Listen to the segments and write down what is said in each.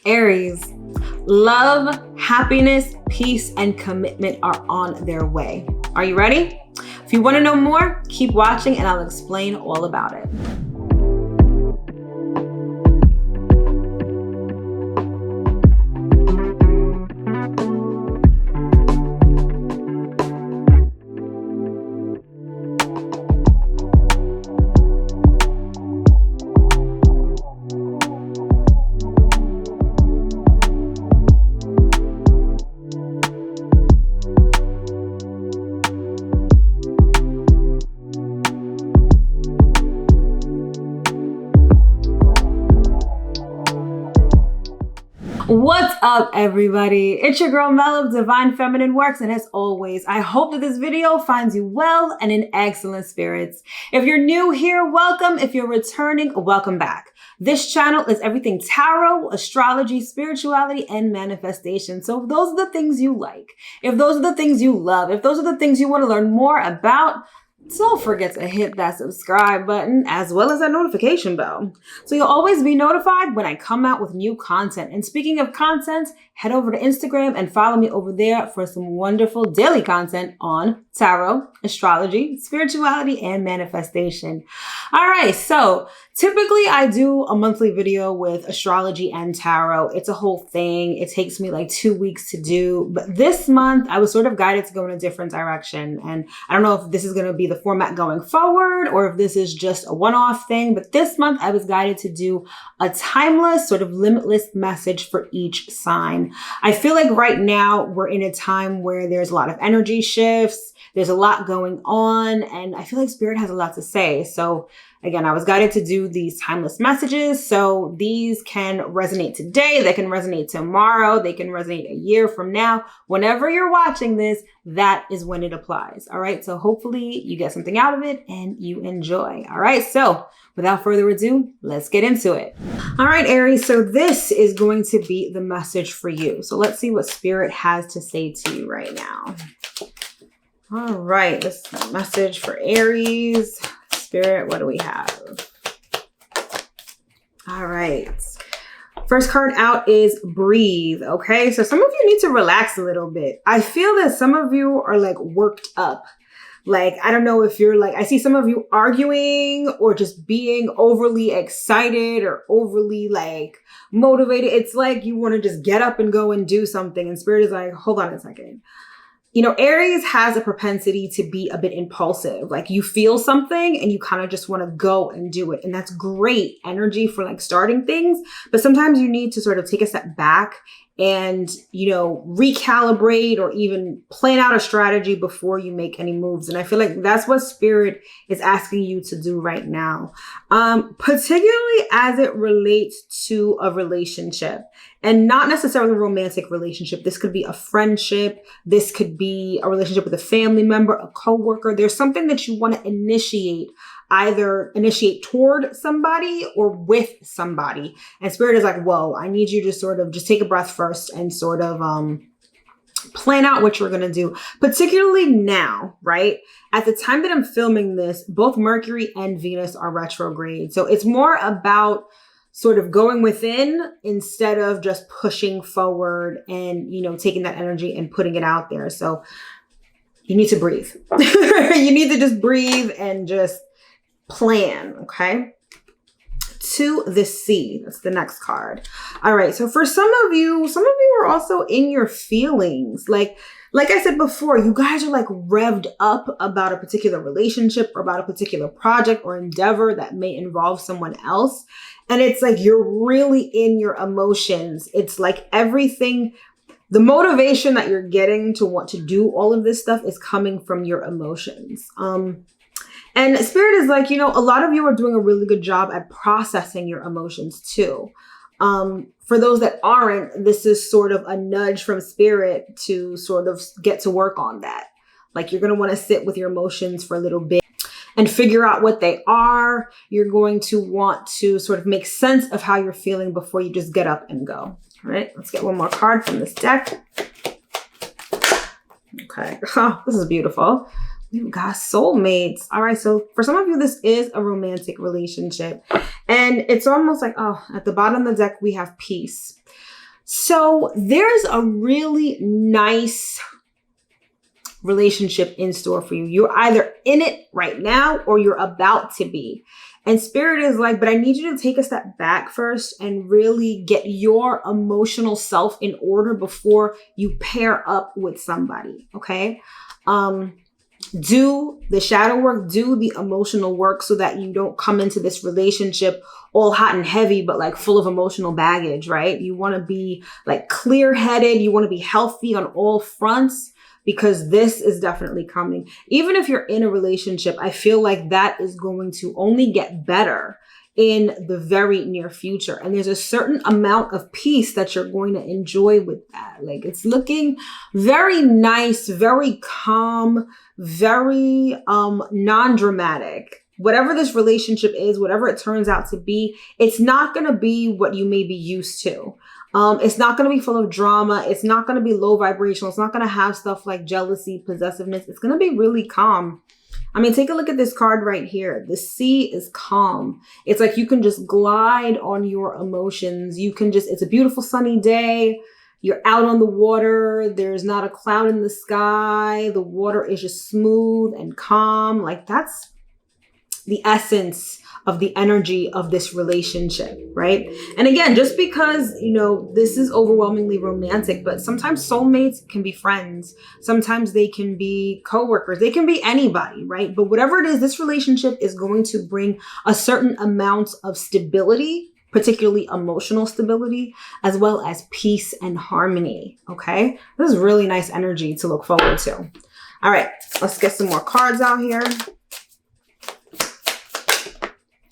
Aries, love, happiness, peace, and commitment are on their way. Are you ready? If you want to know more, keep watching and I'll explain all about it. What's up, everybody? It's your girl Mel of Divine Feminine Works, and as always, I hope that this video finds you well and in excellent spirits. If you're new here, welcome. If you're returning, welcome back. This channel is everything tarot, astrology, spirituality, and manifestation. So if those are the things you like, if those are the things you love, if those are the things you want to learn more about, don't forget to hit that subscribe button as well as that notification bell, so you'll always be notified when I come out with new content. And speaking of content, head over to Instagram and follow me over there for some wonderful daily content on tarot, astrology, spirituality, and manifestation. All right, so typically I do a monthly video with astrology and tarot. It's a whole thing. It takes me like 2 weeks to do, but this month I was sort of guided to go in a different direction. And I don't know if this is going to be the format going forward or if this is just a one-off thing, but this month I was guided to do a timeless, sort of limitless message for each sign. I feel like right now we're in a time where there's a lot of energy shifts, there's a lot going on, and I feel like Spirit has a lot to say. So again, I was guided to do these timeless messages. So these can resonate today, they can resonate tomorrow, they can resonate a year from now. Whenever you're watching this, that is when it applies. All right. So hopefully you get something out of it and you enjoy. All right. So without further ado, let's get into it. All right, Aries. So this is going to be the message for you. So let's see what Spirit has to say to you right now. All right. This is the message for Aries. Spirit, what do we have? All right. First card out is breathe. Okay. So some of you need to relax a little bit. I feel that some of you are like worked up. Like, I don't know if you're like, I see some of you arguing or just being overly excited or overly like motivated. It's like you want to just get up and go and do something. And Spirit is like, hold on a second. You know, Aries has a propensity to be a bit impulsive. Like you feel something and you kind of just want to go and do it. And that's great energy for like starting things. But sometimes you need to sort of take a step back and, you know, recalibrate or even plan out a strategy before you make any moves. And I feel like that's what Spirit is asking you to do right now, particularly as it relates to a relationship. And not necessarily a romantic relationship. This could be a friendship. This could be a relationship with a family member, a coworker. There's something that you want to initiate, either initiate toward somebody or with somebody. And Spirit is like, whoa, I need you to sort of just take a breath first and sort of plan out what you're going to do, particularly now, right? At the time that I'm filming this, both Mercury and Venus are retrograde. So it's more about sort of going within instead of just pushing forward and, you know, taking that energy and putting it out there. So you need to breathe. You need to just breathe and just plan. Okay. To the sea. That's the next card. All right. So for some of you are also in your feelings. Like I said before, you guys are like revved up about a particular relationship or about a particular project or endeavor that may involve someone else. And it's like you're really in your emotions. It's like everything, the motivation that you're getting to want to do all of this stuff is coming from your emotions. And Spirit is like, you know, a lot of you are doing a really good job at processing your emotions too. For those that aren't, this is sort of a nudge from Spirit to sort of get to work on that. Like you're going to want to sit with your emotions for a little bit and figure out what they are. You're going to want to sort of make sense of how you're feeling before you just get up and go. All right, let's get one more card from this deck. Okay, oh, this is beautiful. We've got soulmates. All right. So for some of you, this is a romantic relationship. And it's almost like, oh, at the bottom of the deck, we have peace. So there's a really nice relationship in store for you. You're either in it right now or you're about to be. And Spirit is like, but I need you to take a step back first and really get your emotional self in order before you pair up with somebody. Okay. Do the shadow work, do the emotional work so that you don't come into this relationship all hot and heavy, but like full of emotional baggage, right? You want to be like clear-headed. You want to be healthy on all fronts, because this is definitely coming. Even if you're in a relationship, I feel like that is going to only get better in the very near future. And there's a certain amount of peace that you're going to enjoy with that. Like, it's looking very nice, very calm, very non-dramatic. Whatever this relationship is, whatever it turns out to be, it's not going to be what you may be used to. It's not going to be full of drama. It's not going to be low vibrational. It's not going to have stuff like jealousy, possessiveness. It's going to be really calm. I mean, take a look at this card right here. The sea is calm. It's like you can just glide on your emotions. You can just, it's a beautiful sunny day. You're out on the water. There's not a cloud in the sky. The water is just smooth and calm. Like, that's the essence of the energy of this relationship, right? And again, just because, you know, this is overwhelmingly romantic, but sometimes soulmates can be friends. Sometimes they can be coworkers. They can be anybody, right? But whatever it is, this relationship is going to bring a certain amount of stability, particularly emotional stability, as well as peace and harmony, okay? This is really nice energy to look forward to. All right, let's get some more cards out here.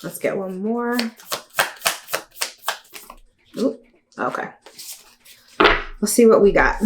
Let's get one more. Ooh, okay. Let's see what we got.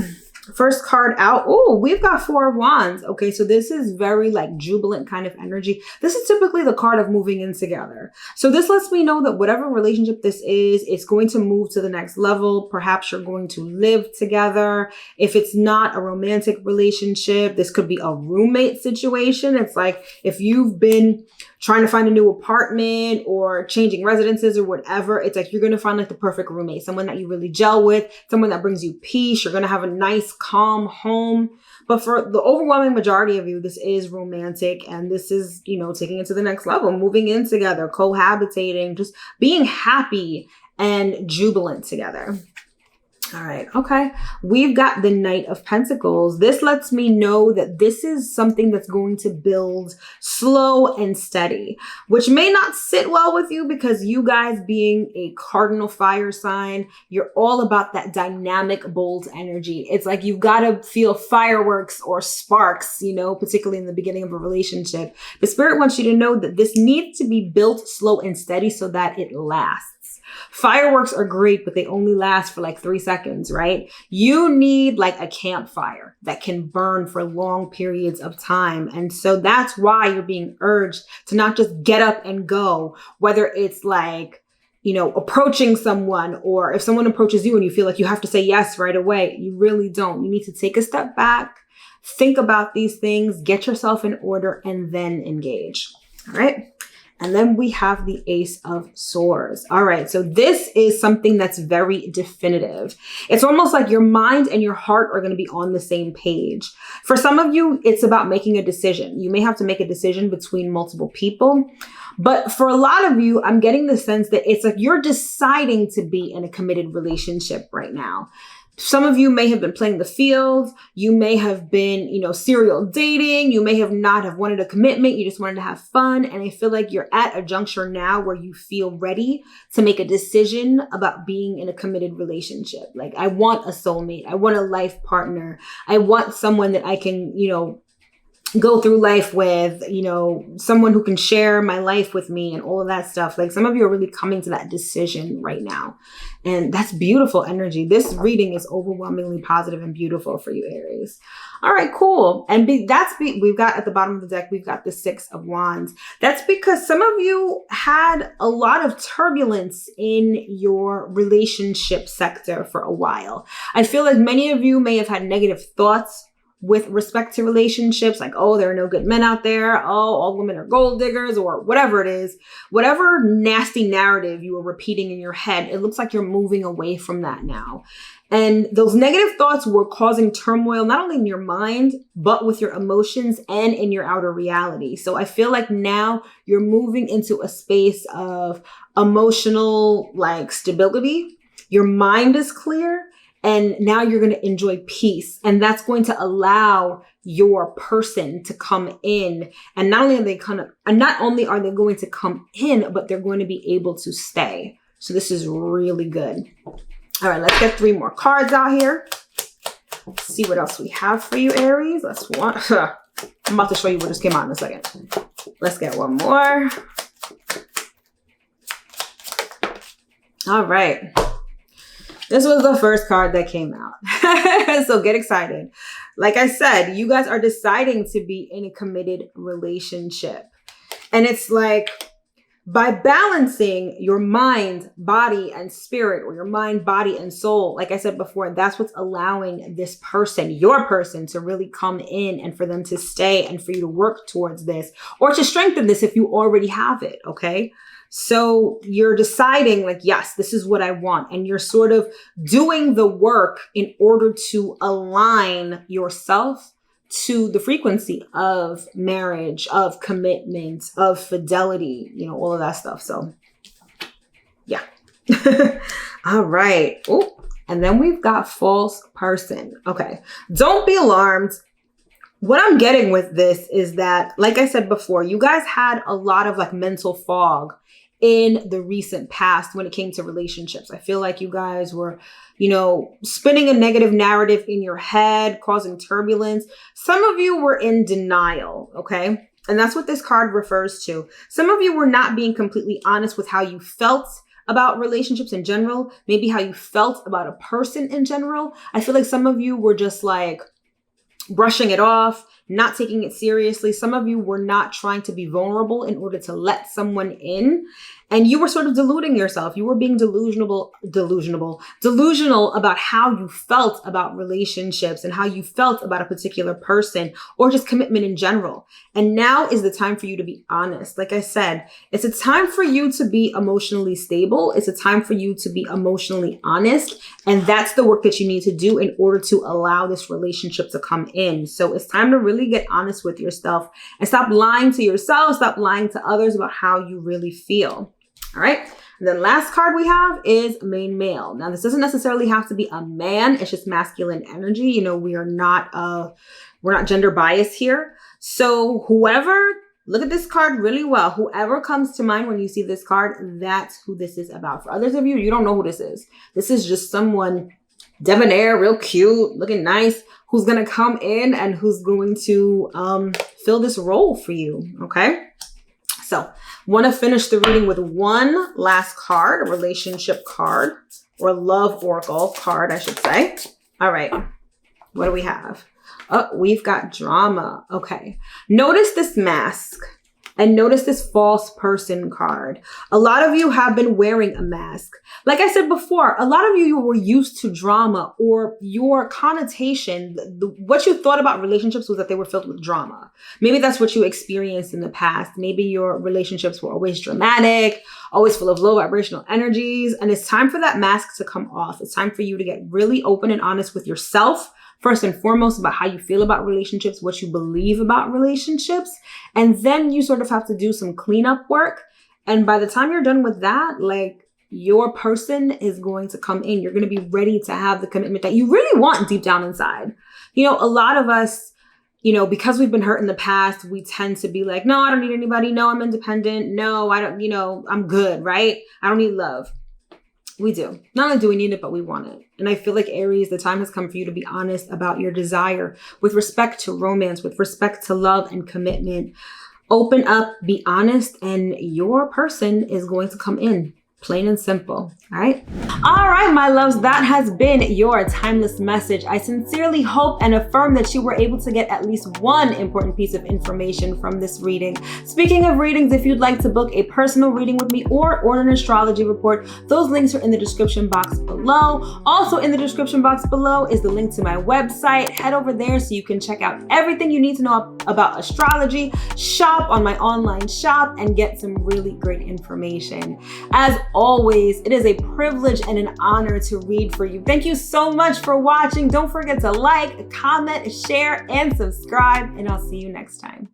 First card out. Oh, we've got Four of Wands. Okay, so this is very like jubilant kind of energy. This is typically the card of moving in together. So this lets me know that whatever relationship this is, it's going to move to the next level. Perhaps you're going to live together. If it's not a romantic relationship, this could be a roommate situation. It's like if you've been trying to find a new apartment or changing residences or whatever, it's like you're going to find like the perfect roommate, someone that you really gel with, someone that brings you peace. You're going to have a nice, calm home. But for the overwhelming majority of you, this is romantic, and this is, you know, taking it to the next level, moving in together, cohabitating, just being happy and jubilant together. All right. Okay. We've got the Knight of Pentacles. This lets me know that this is something that's going to build slow and steady, which may not sit well with you because you guys being a cardinal fire sign, you're all about that dynamic, bold energy. It's like you've got to feel fireworks or sparks, you know, particularly in the beginning of a relationship. The Spirit wants you to know that this needs to be built slow and steady so that it lasts. Fireworks are great, but they only last for like 3 seconds, right? You need like a campfire that can burn for long periods of time. And so that's why you're being urged to not just get up and go, whether it's like, you know, approaching someone, or if someone approaches you and you feel like you have to say yes right away. You really don't. You need to take a step back, think about these things, get yourself in order, and then engage. All right. And then we have the Ace of Swords. All right, so this is something that's very definitive. It's almost like your mind and your heart are going to be on the same page. For some of you, it's about making a decision. You may have to make a decision between multiple people. But for a lot of you, I'm getting the sense that it's like you're deciding to be in a committed relationship right now. Some of you may have been playing the field. You may have been, you know, serial dating. You may have not have wanted a commitment. You just wanted to have fun. And I feel like you're at a juncture now where you feel ready to make a decision about being in a committed relationship. Like, I want a soulmate. I want a life partner. I want someone that I can, you know, go through life with, you know, someone who can share my life with me and all of that stuff. Like, some of you are really coming to that decision right now. And that's beautiful energy. This reading is overwhelmingly positive and beautiful for you, Aries. All right, cool. And we've got at the bottom of the deck, we've got the Six of Wands. That's because some of you had a lot of turbulence in your relationship sector for a while. I feel like many of you may have had negative thoughts with respect to relationships, like, oh, there are no good men out there. Oh, all women are gold diggers, or whatever it is, whatever nasty narrative you were repeating in your head, it looks like you're moving away from that now. And those negative thoughts were causing turmoil, not only in your mind, but with your emotions and in your outer reality. So I feel like now you're moving into a space of emotional like stability. Your mind is clear. And now you're going to enjoy peace. And that's going to allow your person to come in. And not only are they going to come in, but they're going to be able to stay. So this is really good. All right, let's get 3 more cards out here. Let's see what else we have for you, Aries. I'm about to show you what just came out in a second. Let's get one more. All right. This was the first card that came out. So get excited. Like I said, you guys are deciding to be in a committed relationship. And it's like, by balancing your mind, body, and spirit, or your mind, body, and soul, like I said before, that's what's allowing this person, your person, to really come in and for them to stay and for you to work towards this or to strengthen this if you already have it, okay? So you're deciding like, yes, this is what I want. And you're sort of doing the work in order to align yourself to the frequency of marriage, of commitment, of fidelity, you know, all of that stuff. So yeah. All right. Oh, and then we've got false person. Okay. Don't be alarmed. What I'm getting with this is that, like I said before, you guys had a lot of like mental fog in the recent past when it came to relationships. I feel like you guys were, you know, spinning a negative narrative in your head, causing turbulence. Some of you were in denial, okay? And that's what this card refers to. Some of you were not being completely honest with how you felt about relationships in general, maybe how you felt about a person in general. I feel like some of you were just like brushing it off, not taking it seriously. Some of you were not trying to be vulnerable in order to let someone in. And you were sort of deluding yourself. You were being delusional about how you felt about relationships and how you felt about a particular person or just commitment in general. And now is the time for you to be honest. Like I said, it's a time for you to be emotionally stable. It's a time for you to be emotionally honest. And that's the work that you need to do in order to allow this relationship to come in. So it's time to really get honest with yourself and stop lying to yourself, stop lying to others about how you really feel. All right. And then last card we have is main male. Now, this doesn't necessarily have to be a man. It's just masculine energy. You know, we're not gender biased here. So whoever, look at this card really well. Whoever comes to mind when you see this card, that's who this is about. For others of you, you don't know who this is. This is just someone debonair, real cute, looking nice, who's going to come in and who's going to fill this role for you. Okay. So want to finish the reading with one last card, a relationship card, or a love oracle card, I should say. All right. What do we have? Oh, we've got drama. Okay. Notice this mask and notice this false person card. A lot of you have been wearing a mask. Like I said before, a lot of you were used to drama, or your connotation, what you thought about relationships was that they were filled with drama. Maybe that's what you experienced in the past. Maybe your relationships were always dramatic, always full of low vibrational energies. And it's time for that mask to come off. It's time for you to get really open and honest with yourself, first and foremost, about how you feel about relationships, what you believe about relationships. And then you sort of have to do some cleanup work. And by the time you're done with that, like, your person is going to come in. You're going to be ready to have the commitment that you really want deep down inside. You know, a lot of us, you know, because we've been hurt in the past, we tend to be like, no, I don't need anybody. No, I'm independent. No, I don't, you know, I'm good, right? I don't need love. We do. Not only do we need it, but we want it. And I feel like, Aries, the time has come for you to be honest about your desire with respect to romance, with respect to love and commitment. Open up, be honest, and your person is going to come in. Plain and simple, all right? All right, my loves, that has been your timeless message. I sincerely hope and affirm that you were able to get at least one important piece of information from this reading. Speaking of readings, if you'd like to book a personal reading with me or order an astrology report, those links are in the description box below. Also in the description box below is the link to my website. Head over there so you can check out everything you need to know about astrology, shop on my online shop, and get some really great information. As always, it is a privilege and an honor to read for you. Thank you so much for watching. Don't forget to like, comment, share, and subscribe, and I'll see you next time.